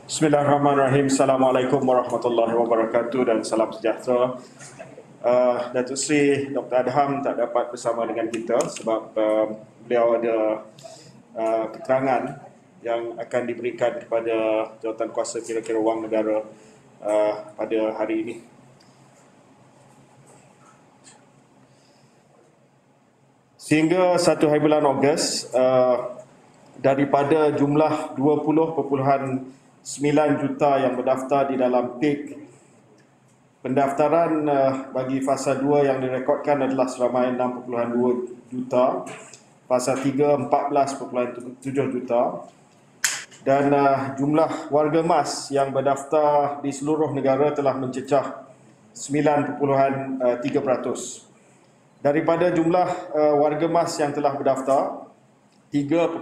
Bismillahirrahmanirrahim. Assalamualaikum warahmatullahi wabarakatuh dan salam sejahtera. Datuk Seri Dr. Adham tak dapat bersama dengan kita sebab beliau ada keterangan yang akan diberikan kepada Jawatankuasa Kira-kira Wang Negara pada hari ini. Sehingga 1 hari bulan Ogos, daripada jumlah 20.9 juta yang berdaftar di dalam PIK, pendaftaran bagi fasa 2 yang direkodkan adalah seramai 6.2 juta, fasa 3 14.7 juta, dan jumlah warga emas yang berdaftar di seluruh negara telah mencecah 9.3%. Daripada jumlah warga emas yang telah berdaftar 3.1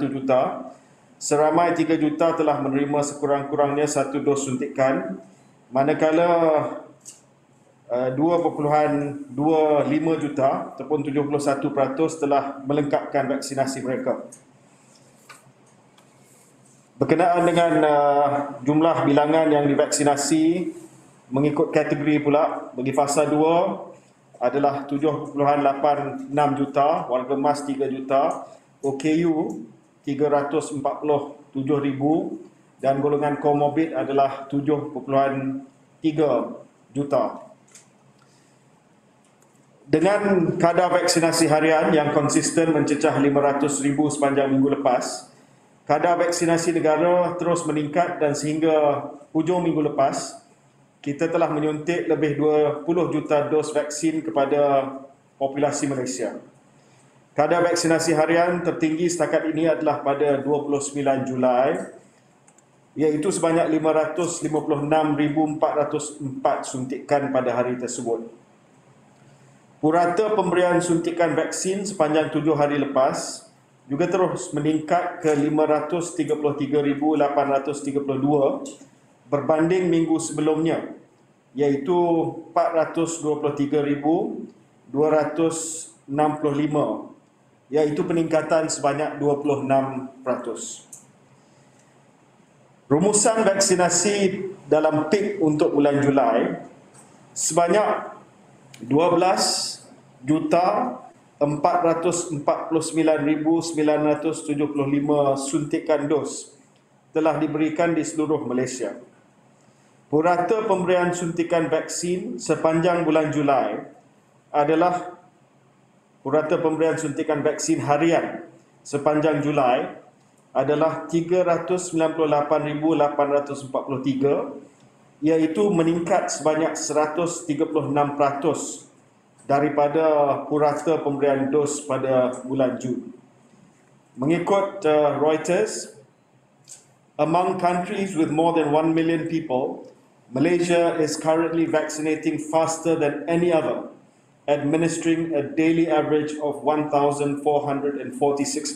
juta, seramai 3 juta telah menerima sekurang-kurangnya 1 dos suntikan, manakala 2.25 juta ataupun 71% telah melengkapkan vaksinasi mereka. Berkenaan dengan jumlah bilangan yang divaksinasi mengikut kategori pula, bagi fasa 2 adalah 7.86 juta, warga emas 3 juta, OKU 347,000 dan golongan komorbid adalah 7.3 juta. Dengan kadar vaksinasi harian yang konsisten mencecah 500,000 sepanjang minggu lepas, kadar vaksinasi negara terus meningkat dan sehingga hujung minggu lepas, kita telah menyuntik lebih 20 juta dos vaksin kepada populasi Malaysia. Kadar vaksinasi harian tertinggi setakat ini adalah pada 29 Julai, iaitu sebanyak 556,404 suntikan pada hari tersebut. Purata pemberian suntikan vaksin sepanjang 7 hari lepas juga terus meningkat ke 533,832 berbanding minggu sebelumnya, iaitu 423,265, iaitu peningkatan sebanyak 26%. Rumusan vaksinasi dalam PIK untuk bulan Julai sebanyak 12,449,975 suntikan dos telah diberikan di seluruh Malaysia. Purata pemberian suntikan vaksin sepanjang bulan Julai adalah purata pemberian suntikan vaksin harian sepanjang Julai adalah 398,843, iaitu meningkat sebanyak 136% daripada purata pemberian dos pada bulan Jun. Mengikut Reuters, among countries with more than 1 million people, Malaysia is currently vaccinating faster than any other, administering a daily average of 1,446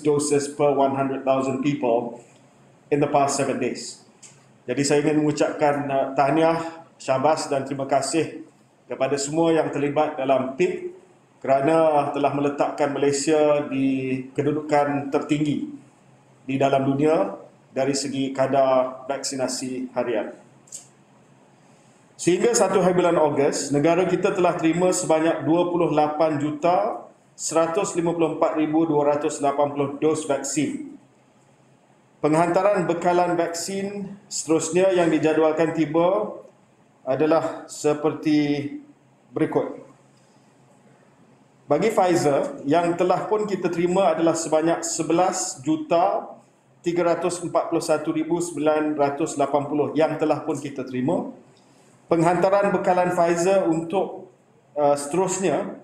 doses per 100,000 people in the past 7 days. Jadi saya ingin mengucapkan tahniah, syabas dan terima kasih kepada semua yang terlibat dalam PIK kerana telah meletakkan Malaysia di kedudukan tertinggi di dalam dunia dari segi kadar vaksinasi harian. Sehingga 1 hari bulan Ogos, negara kita telah terima sebanyak 28,154,280 dos vaksin. Penghantaran bekalan vaksin seterusnya yang dijadualkan tiba adalah seperti berikut. Bagi Pfizer, yang telah pun kita terima adalah sebanyak 11,341,980 yang telah pun kita terima. Penghantaran bekalan Pfizer untuk seterusnya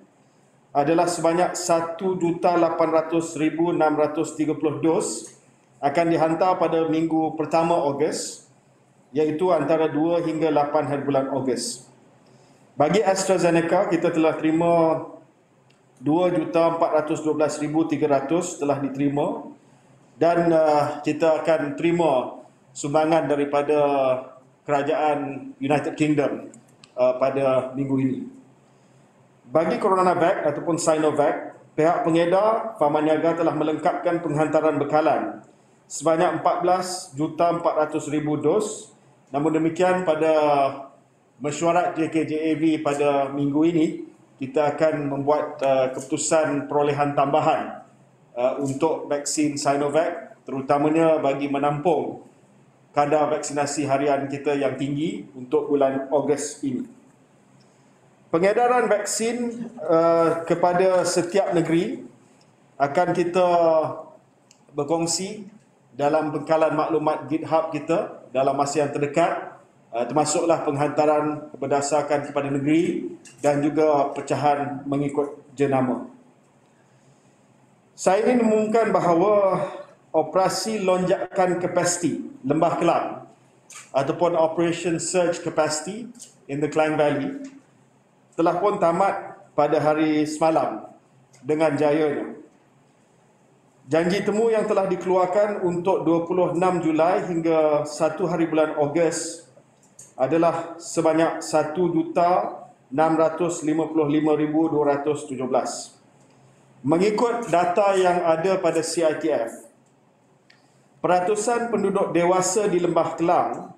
adalah sebanyak 1,800,630 dos akan dihantar pada minggu pertama Ogos, iaitu antara 2 hingga 8 hari bulan Ogos. Bagi AstraZeneca, kita telah terima 2,412,300 telah diterima dan kita akan terima sumbangan daripada Kerajaan United Kingdom pada minggu ini. Bagi CoronaVac ataupun Sinovac, pihak pengedar Pharma Niaga telah melengkapkan penghantaran bekalan sebanyak 14,400,000 dos. Namun demikian, pada mesyuarat JKJAV pada minggu ini, kita akan membuat keputusan perolehan tambahan untuk vaksin Sinovac, terutamanya bagi menampung kadar vaksinasi harian kita yang tinggi untuk bulan Ogos ini. Pengedaran vaksin kepada setiap negeri akan kita berkongsi dalam bekalan maklumat GitHub kita dalam masa yang terdekat, termasuklah penghantaran berdasarkan kepada negeri dan juga pecahan mengikut jenama. Saya ingin mengumumkan bahawa operasi lonjakan kapasiti Lembah Kelang ataupun Operation Surge Capacity in the Klang Valley telah pun tamat pada hari semalam dengan jayanya. Janji temu yang telah dikeluarkan untuk 26 Julai hingga 1 hari bulan Ogos adalah sebanyak 1,655,217. Mengikut data yang ada pada CITF, peratusan penduduk dewasa di Lembah Kelang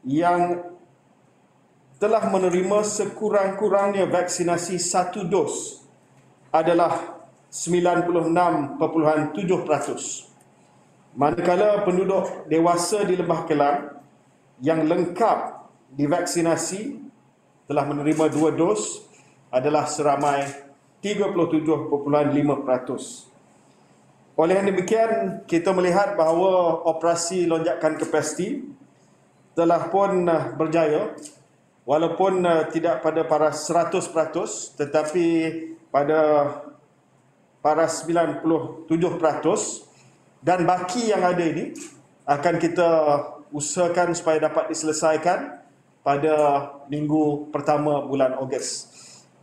yang telah menerima sekurang-kurangnya vaksinasi 1 dos adalah 96.7%. Manakala penduduk dewasa di Lembah Kelang yang lengkap divaksinasi telah menerima 2 dos adalah seramai 37.5%. Oleh demikian, kita melihat bahawa operasi lonjakan kapasiti telah pun berjaya, walaupun tidak pada paras 100%, tetapi pada paras 97%, dan baki yang ada ini akan kita usahakan supaya dapat diselesaikan pada minggu pertama bulan Ogos.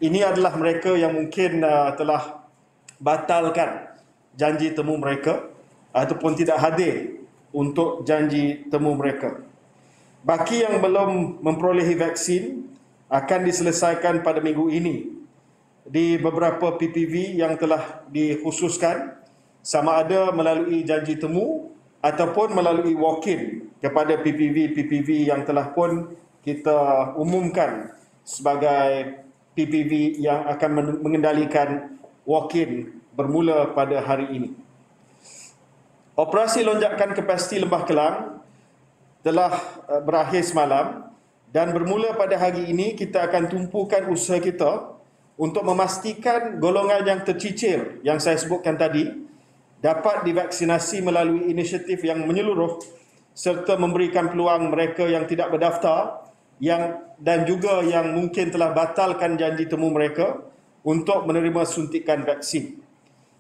Ini adalah mereka yang mungkin telah batalkan janji temu mereka ataupun tidak hadir untuk janji temu mereka. Baki yang belum memperolehi vaksin akan diselesaikan pada minggu ini di beberapa PPV yang telah dikhususkan, sama ada melalui janji temu ataupun melalui walk-in kepada PPV yang telah pun kita umumkan sebagai PPV yang akan mengendalikan walk-in bermula pada hari ini. Operasi lonjakan kapasiti Lembah Kelang telah berakhir semalam dan bermula pada hari ini kita akan tumpukan usaha kita untuk memastikan golongan yang tercicir yang saya sebutkan tadi dapat divaksinasi melalui inisiatif yang menyeluruh serta memberikan peluang mereka yang tidak berdaftar dan juga yang mungkin telah batalkan janji temu mereka untuk menerima suntikan vaksin.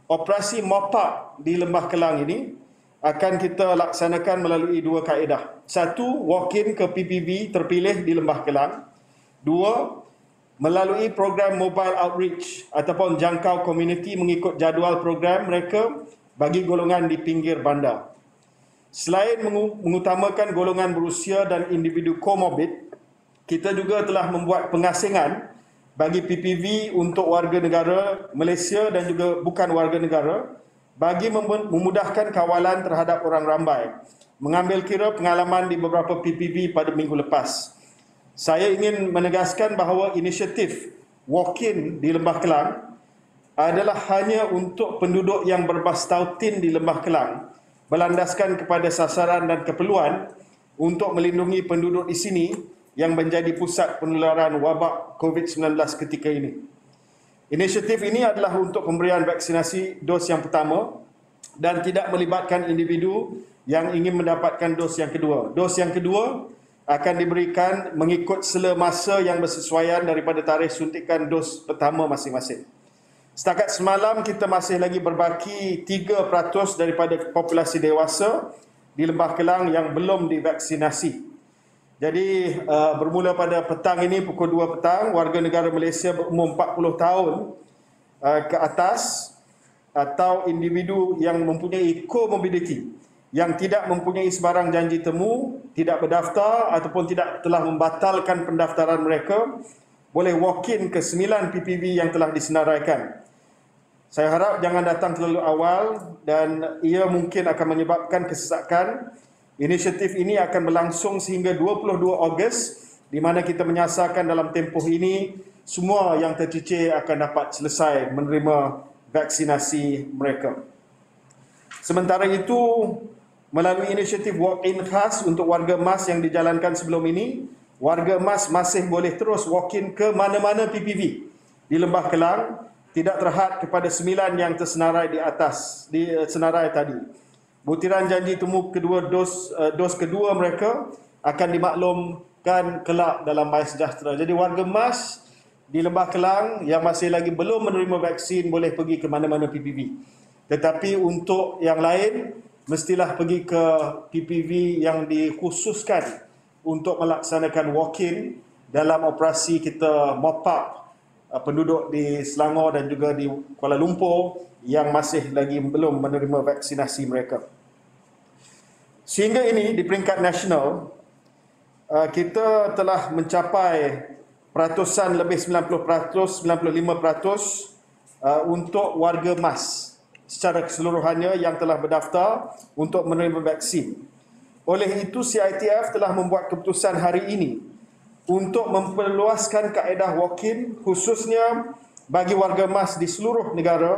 Operasi mopak di Lembah Kelang ini akan kita laksanakan melalui 2 kaedah. 1, walk-in ke PPV terpilih di Lembah Kelang. 2, melalui program mobile outreach ataupun jangkau komuniti mengikut jadual program mereka bagi golongan di pinggir bandar. Selain mengutamakan golongan berusia dan individu komorbid, kita juga telah membuat pengasingan bagi PPV untuk warga negara Malaysia dan juga bukan warga negara bagi memudahkan kawalan terhadap orang ramai. Mengambil kira pengalaman di beberapa PPV pada minggu lepas, saya ingin menegaskan bahawa inisiatif walk-in di Lembah Kelang adalah hanya untuk penduduk yang berbastautin di Lembah Kelang, berlandaskan kepada sasaran dan keperluan untuk melindungi penduduk di sini yang menjadi pusat penularan wabak COVID-19 ketika ini. Inisiatif ini adalah untuk pemberian vaksinasi dos yang pertama dan tidak melibatkan individu yang ingin mendapatkan dos yang kedua. Dos yang kedua akan diberikan mengikut sela masa yang bersesuaian daripada tarikh suntikan dos pertama masing-masing. Setakat semalam kita masih lagi berbaki 3% daripada populasi dewasa di Lembah Kelang yang belum divaksinasi. Jadi bermula pada petang ini pukul 2 petang, warga negara Malaysia berumur 40 tahun ke atas atau individu yang mempunyai comorbidity, yang tidak mempunyai sebarang janji temu, tidak berdaftar ataupun tidak telah membatalkan pendaftaran mereka, boleh walk-in ke 9 PPV yang telah disenaraikan. Saya harap jangan datang terlalu awal dan ia mungkin akan menyebabkan kesesakan. Inisiatif ini akan berlangsung sehingga 22 Ogos di mana kita menyasarkan dalam tempoh ini semua yang tercicir akan dapat selesai menerima vaksinasi mereka. Sementara itu, melalui inisiatif walk-in khas untuk warga emas yang dijalankan sebelum ini, warga emas masih boleh terus walk-in ke mana-mana PPV di Lembah Kelang, tidak terhad kepada 9 yang tersenarai di atas, di senarai tadi. Butiran janji temu kedua dos kedua mereka akan dimaklumkan kelak dalam My Sejahtera. Jadi warga emas di Lembah Kelang yang masih lagi belum menerima vaksin boleh pergi ke mana-mana PPV. Tetapi untuk yang lain, mestilah pergi ke PPV yang dikhususkan untuk melaksanakan walk-in dalam operasi kita mop up penduduk di Selangor dan juga di Kuala Lumpur yang masih lagi belum menerima vaksinasi mereka. Sehingga ini di peringkat nasional, kita telah mencapai peratusan lebih 90%, 95% untuk warga emas secara keseluruhannya yang telah berdaftar untuk menerima vaksin. Oleh itu, CITF telah membuat keputusan hari ini untuk memperluaskan kaedah walk-in khususnya bagi warga emas di seluruh negara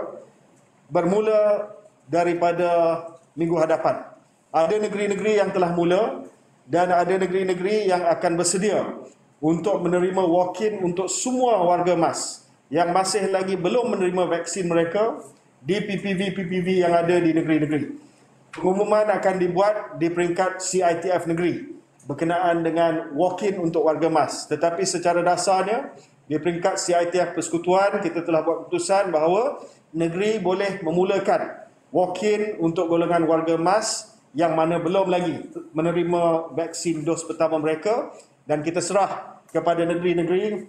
bermula daripada minggu hadapan. Ada negeri-negeri yang telah mula dan ada negeri-negeri yang akan bersedia untuk menerima walk-in untuk semua warga emas yang masih lagi belum menerima vaksin mereka di PPV-PPV yang ada di negeri-negeri. Pengumuman akan dibuat di peringkat CITF negeri berkenaan dengan walk-in untuk warga emas. Tetapi secara dasarnya, di peringkat CITF Persekutuan, kita telah buat keputusan bahawa negeri boleh memulakan walk-in untuk golongan warga emas yang mana belum lagi menerima vaksin dos pertama mereka, dan kita serah kepada negeri-negeri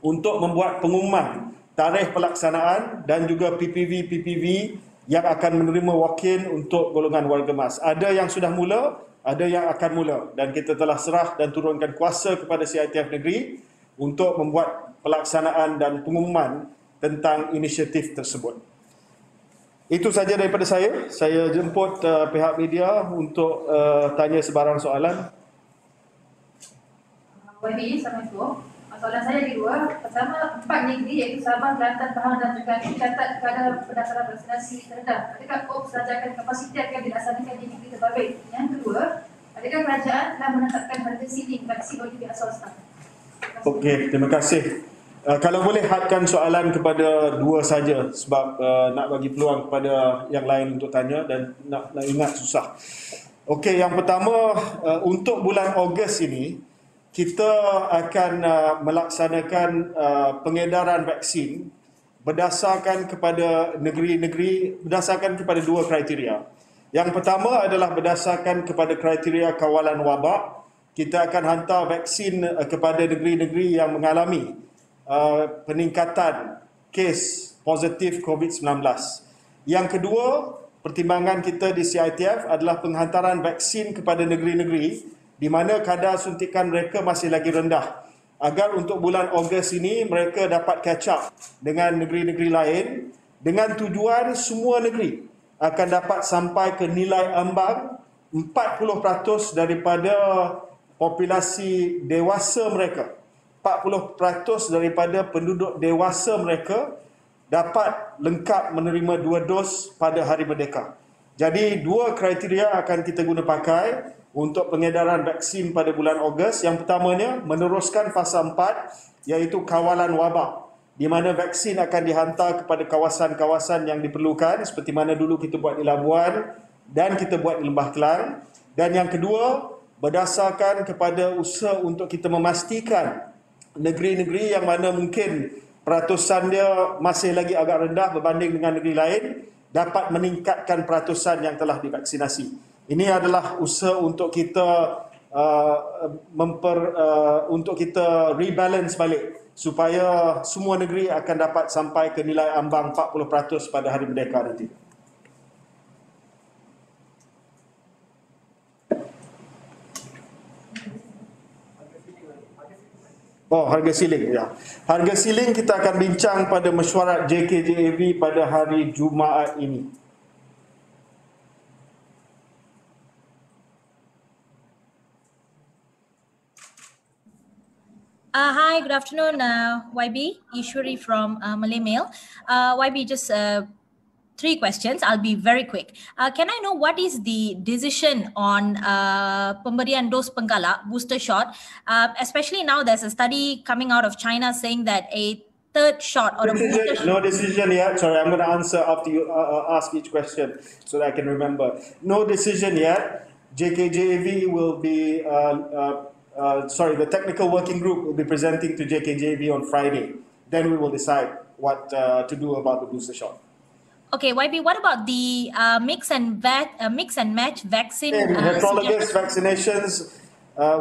untuk membuat pengumuman tarikh pelaksanaan dan juga PPV-PPV yang akan menerima walk-in untuk golongan warga emas. Ada yang sudah mula, ada yang akan mula, dan kita telah serah dan turunkan kuasa kepada CITF negeri untuk membuat pelaksanaan dan pengumuman tentang inisiatif tersebut. Itu saja daripada saya. Saya jemput pihak media untuk tanya sebarang soalan. Assalamualaikum. Soalan saya ada dua. Pertama, 4 negeri iaitu Sabah, Kelantan, Pahang dan Terengganu mencatat kadar pendaftaran vaksinasi terendah. Adakah KOP serajakan kapasiti akan dilaksanakan di negeri terbabit? Yang kedua, adakah kerajaan telah menetapkan harga ceiling vaksin bagi pihak swasta? Okey, terima kasih. Kalau boleh hadkan soalan kepada dua saja sebab nak bagi peluang kepada yang lain untuk tanya dan nak ingat susah. Okey, yang pertama, untuk bulan Ogos ini kita akan melaksanakan pengedaran vaksin berdasarkan kepada negeri-negeri, berdasarkan kepada dua kriteria. Yang pertama adalah berdasarkan kepada kriteria kawalan wabak. Kita akan hantar vaksin kepada negeri-negeri yang mengalami peningkatan kes positif COVID-19. Yang kedua, pertimbangan kita di CITF adalah penghantaran vaksin kepada negeri-negeri di mana kadar suntikan mereka masih lagi rendah, agar untuk bulan Ogos ini mereka dapat catch up dengan negeri-negeri lain, dengan tujuan semua negeri akan dapat sampai ke nilai ambang 40% daripada populasi dewasa mereka. 40% daripada penduduk dewasa mereka dapat lengkap menerima 2 dos pada Hari Merdeka. Jadi dua kriteria akan kita guna pakai untuk pengedaran vaksin pada bulan Ogos. Yang pertamanya, meneruskan fasa 4 iaitu kawalan wabak, di mana vaksin akan dihantar kepada kawasan-kawasan yang diperlukan seperti mana dulu kita buat di Labuan dan kita buat di Lembah Kelang. Dan yang kedua, berdasarkan kepada usaha untuk kita memastikan negeri-negeri yang mana mungkin peratusan dia masih lagi agak rendah berbanding dengan negeri lain dapat meningkatkan peratusan yang telah divaksinasi. Ini adalah usaha untuk kita untuk kita rebalance balik supaya semua negeri akan dapat sampai ke nilai ambang 40% pada Hari Merdeka nanti. Oh, harga siling, ya. Harga siling kita akan bincang pada mesyuarat JKJAV pada hari Jumaat ini. Hi, good afternoon, YB. Ishwari from Malay Mail. YB, just 3 questions. I'll be very quick. Can I know what is the decision on pemberian dos penggalak, booster shot? Especially now there's a study coming out of China saying that a third shot or a booster shot... No decision yet. Sorry, I'm going to answer after you ask each question so that I can remember. No decision yet. JKJAV will be... the technical working group will be presenting to JKJAV on Friday. Then we will decide what to do about the booster shot. Okay, YB, what about the mix and match vaccine? Heterologous vaccinations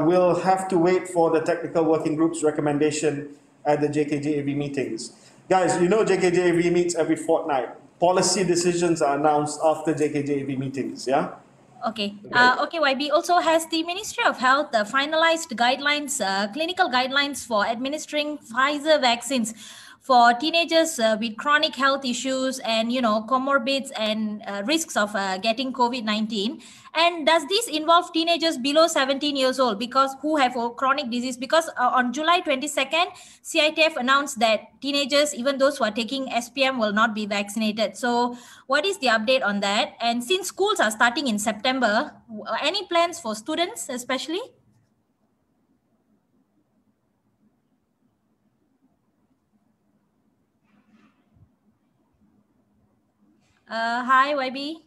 will have to wait for the technical working group's recommendation at the JKJAV meetings. Guys, you know JKJAV meets every fortnight. Policy decisions are announced after JKJAV meetings, yeah? Okay. Okay, YB. Also, has the Ministry of Health finalized guidelines, clinical guidelines for administering Pfizer vaccines for teenagers with chronic health issues and, comorbids and risks of getting COVID-19? And does this involve teenagers below 17 years old who have a chronic disease? Because on July 22nd, CITF announced that teenagers, even those who are taking SPM, will not be vaccinated. So what is the update on that? And since schools are starting in September, any plans for students especially? Hi, YB.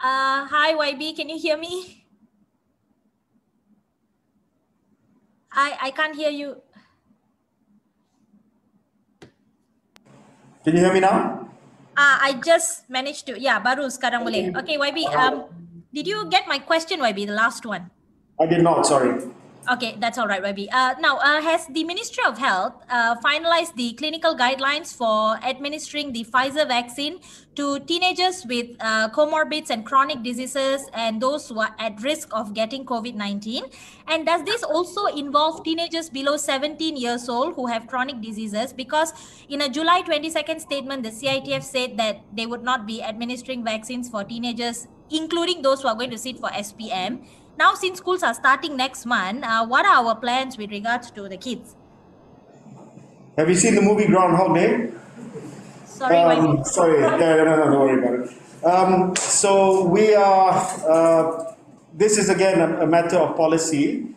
Hi, YB. Can you hear me? I can't hear you. Can you hear me now? I just managed to. Yeah, baru sekarang boleh. Okay, YB. Did you get my question, YB, the last one? I did not, sorry. Okay, that's all right, YB. Now, has the Ministry of Health finalized the clinical guidelines for administering the Pfizer vaccine to teenagers with comorbids and chronic diseases and those who are at risk of getting COVID-19? And does this also involve teenagers below 17 years old who have chronic diseases? Because in a July 22nd statement, the CITF said that they would not be administering vaccines for teenagers, including those who are going to sit for SPM. Now, since schools are starting next month, what are our plans with regards to the kids? Have you seen the movie Groundhog Day? Sorry, sorry, no, don't worry about it. So we are, this is again a matter of policy,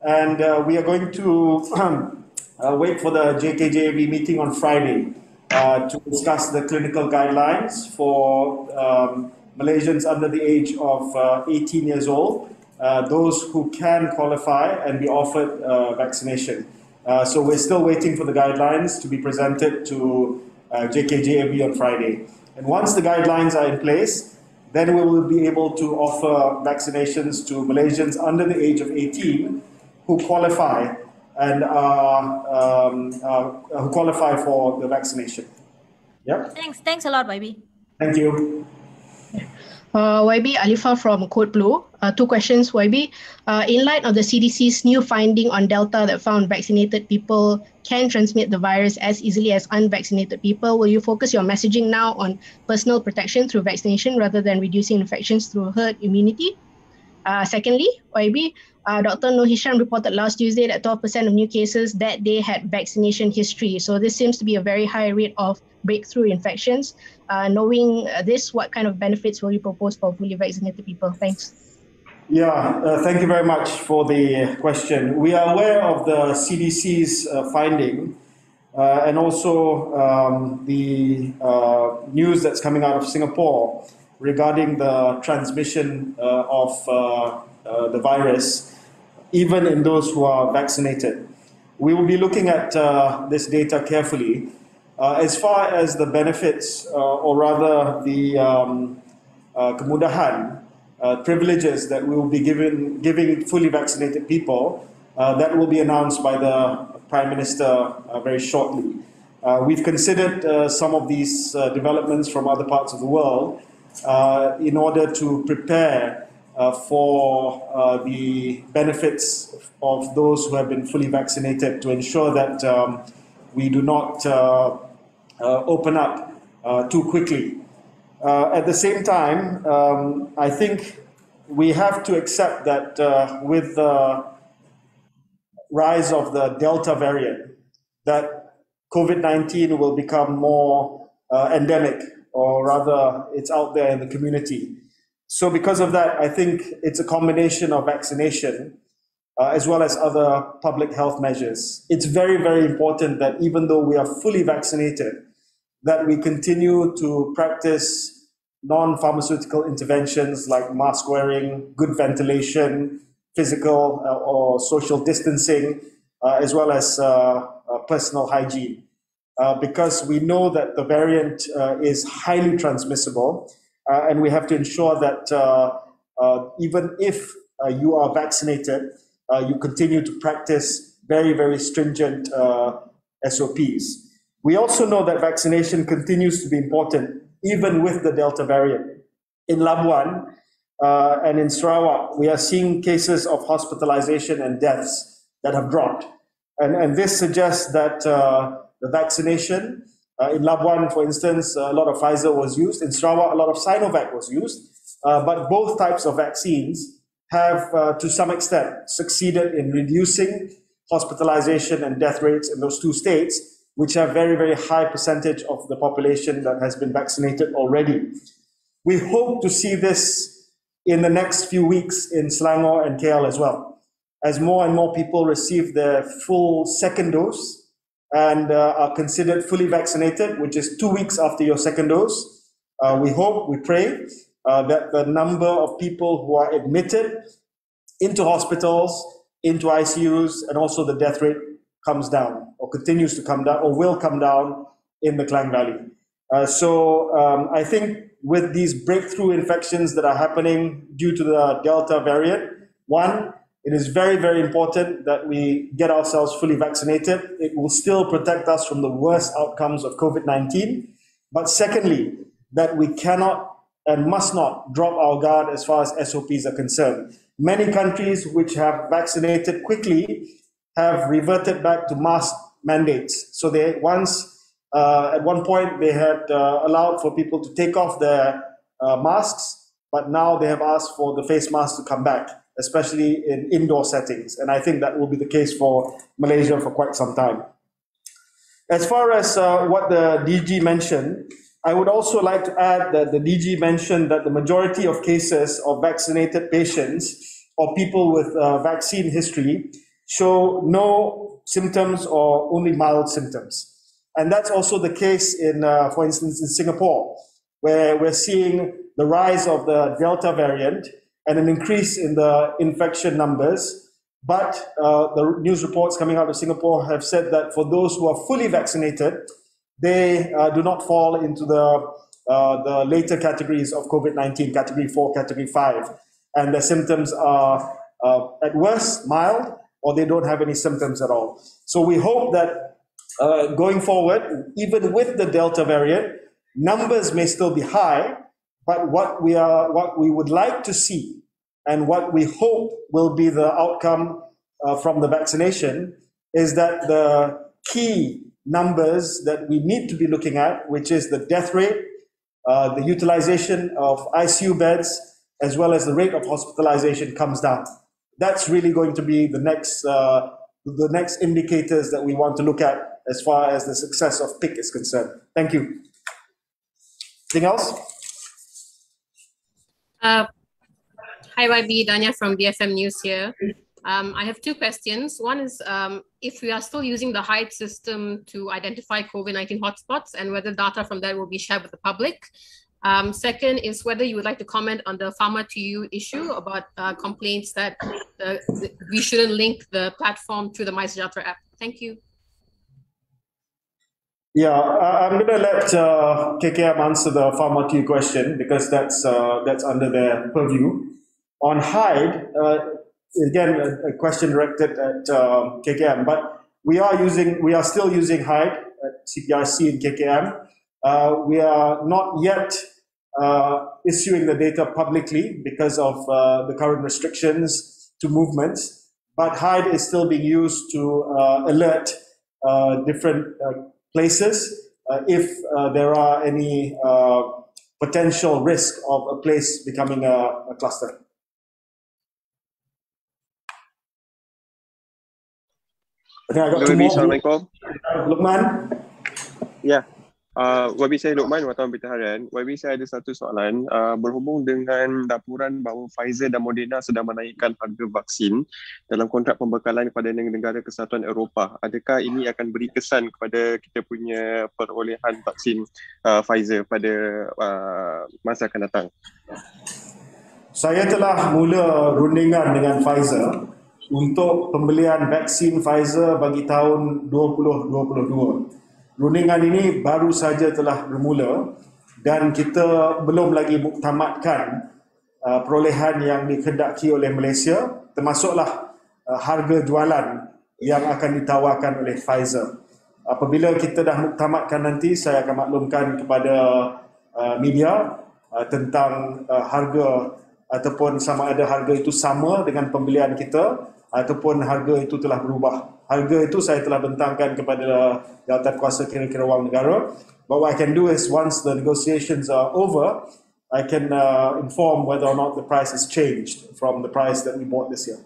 and we are going to wait for the JKJAV meeting on Friday to discuss the clinical guidelines for Malaysians under the age of 18 years old. Those who can qualify and be offered vaccination. So we're still waiting for the guidelines to be presented to JKJAV on Friday. And once the guidelines are in place, then we will be able to offer vaccinations to Malaysians under the age of 18 who qualify and who qualify for the vaccination. Yeah. Thanks a lot, YB. Thank you. YB, Alifa from Code Blue. 2 questions, YB. In light of the CDC's new finding on Delta that found vaccinated people can transmit the virus as easily as unvaccinated people, will you focus your messaging now on personal protection through vaccination rather than reducing infections through herd immunity? Secondly, YB, Dr. Noor Hisham reported last Tuesday that 12% of new cases that day had vaccination history. So this seems to be a very high rate of breakthrough infections. Knowing this, what kind of benefits will you propose for fully vaccinated people? Thanks. Yeah, thank you very much for the question. We are aware of the CDC's finding and also the news that's coming out of Singapore regarding the transmission of the virus, even in those who are vaccinated. We will be looking at this data carefully, As far as the benefits, or rather the kemudahan, privileges that we will be giving fully vaccinated people, that will be announced by the Prime Minister very shortly. We've considered some of these developments from other parts of the world in order to prepare for the benefits of those who have been fully vaccinated, to ensure that we do not open up too quickly. At the same time, I think we have to accept that with the rise of the Delta variant, that COVID-19 will become more endemic, or rather it's out there in the community. So because of that, I think it's a combination of vaccination as well as other public health measures. It's very, very important that even though we are fully vaccinated, that we continue to practice non-pharmaceutical interventions like mask wearing, good ventilation, physical or social distancing, as well as personal hygiene. Because we know that the variant is highly transmissible, and we have to ensure that even if you are vaccinated, you continue to practice very, very stringent SOPs. We also know that vaccination continues to be important, even with the Delta variant. In Labuan and in Sarawak, we are seeing cases of hospitalization and deaths that have dropped. And this suggests that the vaccination, in Labuan, for instance, a lot of Pfizer was used. In Sarawak, a lot of Sinovac was used. But both types of vaccines have, to some extent, succeeded in reducing hospitalization and death rates in those two states, which have very, very high percentage of the population that has been vaccinated already. We hope to see this in the next few weeks in Selangor and KL as well, as more and more people receive their full second dose and are considered fully vaccinated, which is 2 weeks after your second dose. We hope, we pray that the number of people who are admitted into hospitals, into ICUs, and also the death rate comes down, or continues to come down, or will come down in the Klang Valley. So I think with these breakthrough infections that are happening due to the Delta variant, one, it is very, very important that we get ourselves fully vaccinated. It will still protect us from the worst outcomes of COVID-19. But secondly, that we cannot and must not drop our guard as far as SOPs are concerned. Many countries which have vaccinated quickly have reverted back to mask mandates. So they at one point, they had allowed for people to take off their masks, but now they have asked for the face mask to come back, especially in indoor settings. And I think that will be the case for Malaysia for quite some time. As far as what the DG mentioned, I would also like to add that the DG mentioned that the majority of cases of vaccinated patients or people with vaccine history show no symptoms or only mild symptoms. And that's also the case in, for instance, in Singapore, where we're seeing the rise of the Delta variant and an increase in the infection numbers. But the news reports coming out of Singapore have said that for those who are fully vaccinated, they do not fall into the later categories of COVID-19, category 4, category 5. And their symptoms are at worst mild, or they don't have any symptoms at all. So we hope that going forward, even with the Delta variant, numbers may still be high, but what we would like to see and what we hope will be the outcome from the vaccination is that the key numbers that we need to be looking at, which is the death rate, the utilization of ICU beds, as well as the rate of hospitalization comes down. That's really going to be the next indicators that we want to look at as far as the success of PIC is concerned. Thank you. Anything else? Hi YB, Danya from BFM News here. I have two questions. One is if we are still using the HIDE system to identify COVID-19 hotspots and whether data from that will be shared with the public. Second is whether you would like to comment on the Pharma to You issue about complaints that we shouldn't link the platform to the MySejahtera app. Thank you. Yeah, I'm going to let KKM answer the pharmacy question because that's under their purview. On Hyde, again, a question directed at KKM, but we are still using Hyde at CPRC and KKM. We are not yet issuing the data publicly because of the current restrictions to movements, but Hyde is still being used to alert different places if there are any potential risk of a place becoming a cluster. Okay, I got two more. Assalamualaikum. Luqman. Ya, YB saya Luqman, wartawan Berita Harian. YB saya ada satu soalan berhubung dengan laporan bahawa Pfizer dan Moderna sedang menaikkan harga vaksin dalam kontrak pembekalan kepada negara Kesatuan Eropah. Adakah ini akan beri kesan kepada kita punya perolehan vaksin Pfizer pada masa akan datang? Saya telah mula rundingan dengan Pfizer untuk pembelian vaksin Pfizer bagi tahun 2022. Rundingan ini baru saja telah bermula dan kita belum lagi muktamadkan perolehan yang dikehendaki oleh Malaysia, termasuklah harga jualan yang akan ditawarkan oleh Pfizer. Apabila kita dah muktamadkan nanti, saya akan maklumkan kepada media tentang harga ataupun sama ada harga itu sama dengan pembelian kita ataupun harga itu telah berubah. Harga itu saya telah bentangkan kepada jawatan kuasa kira-kira wang negara. But what I can do is once the negotiations are over, I can inform whether or not the price has changed from the price that we bought this year.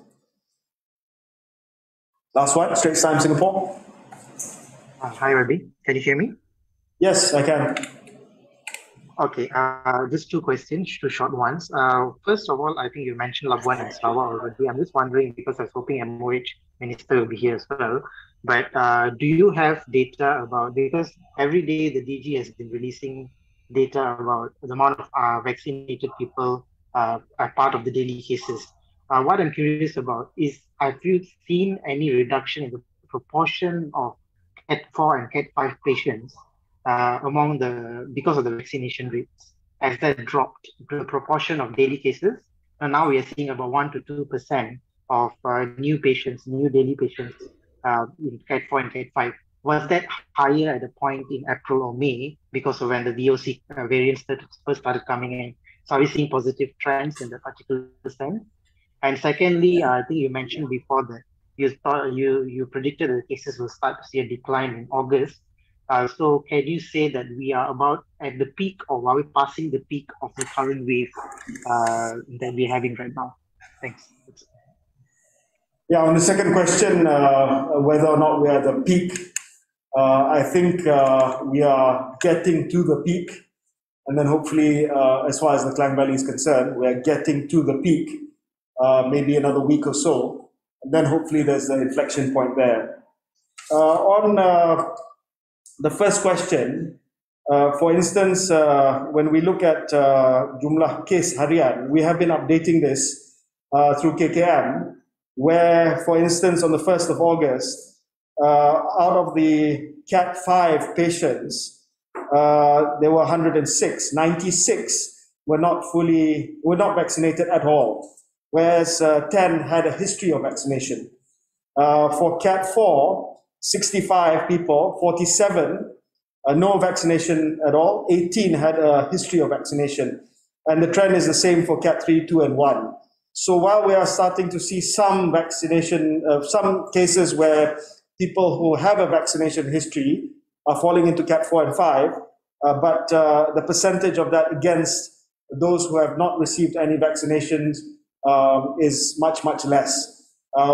Last one, Straits Times Singapore. Hi, Rabi. Can you hear me? Yes, I can. Okay, just two questions, two short ones. First of all, I think you mentioned Labuan and Sarawak already. I'm just wondering, because I was hoping MOH Minister will be here as well, but do you have data about, because every day the DG has been releasing data about the amount of vaccinated people are part of the daily cases. What I'm curious about is, have you seen any reduction in the proportion of Cat 4 and Cat 5 patients because of the vaccination rates? Has that dropped the proportion of daily cases? And now we are seeing about 1 to 2% of new daily patients in Cat 4 and Cat 5. Was that higher at the point in April or May because of when the VOC variants first started coming in? So are we seeing positive trends in that particular sense? And secondly, I think you mentioned before that you predicted that the cases will start to see a decline in August. So can you say that we are about at the peak, or are we passing the peak of the current wave that we're having right now? Thanks. Yeah, on the second question, whether or not we are at the peak, I think we are getting to the peak. And then hopefully, as far as the Klang Valley is concerned, we are getting to the peak, maybe another week or so. And then hopefully there's the inflection point there. On the first question, for instance, when we look at jumlah kes harian, we have been updating this through KKM, where, for instance, on the 1st of August, out of the Cat 5 patients, there were 106. 96 were not vaccinated at all, whereas 10 had a history of vaccination. For Cat 4, 65 people, 47, no vaccination at all, 18 had a history of vaccination. And the trend is the same for Cat 3, 2, and 1. So while we are starting to see some vaccination, some cases where people who have a vaccination history are falling into Cat 4 and 5, but the percentage of that against those who have not received any vaccinations is much, much less.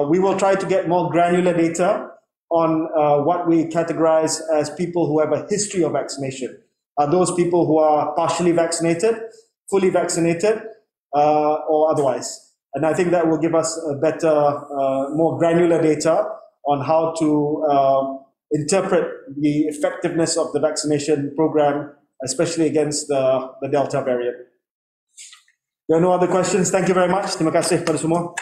We will try to get more granular data on what we categorize as people who have a history of vaccination. Are those people who are partially vaccinated, fully vaccinated, or otherwise? And I think that will give us a better, more granular data on how to interpret the effectiveness of the vaccination program, especially against the Delta variant. There are no other questions. Thank you very much. Terima kasih kepada semua.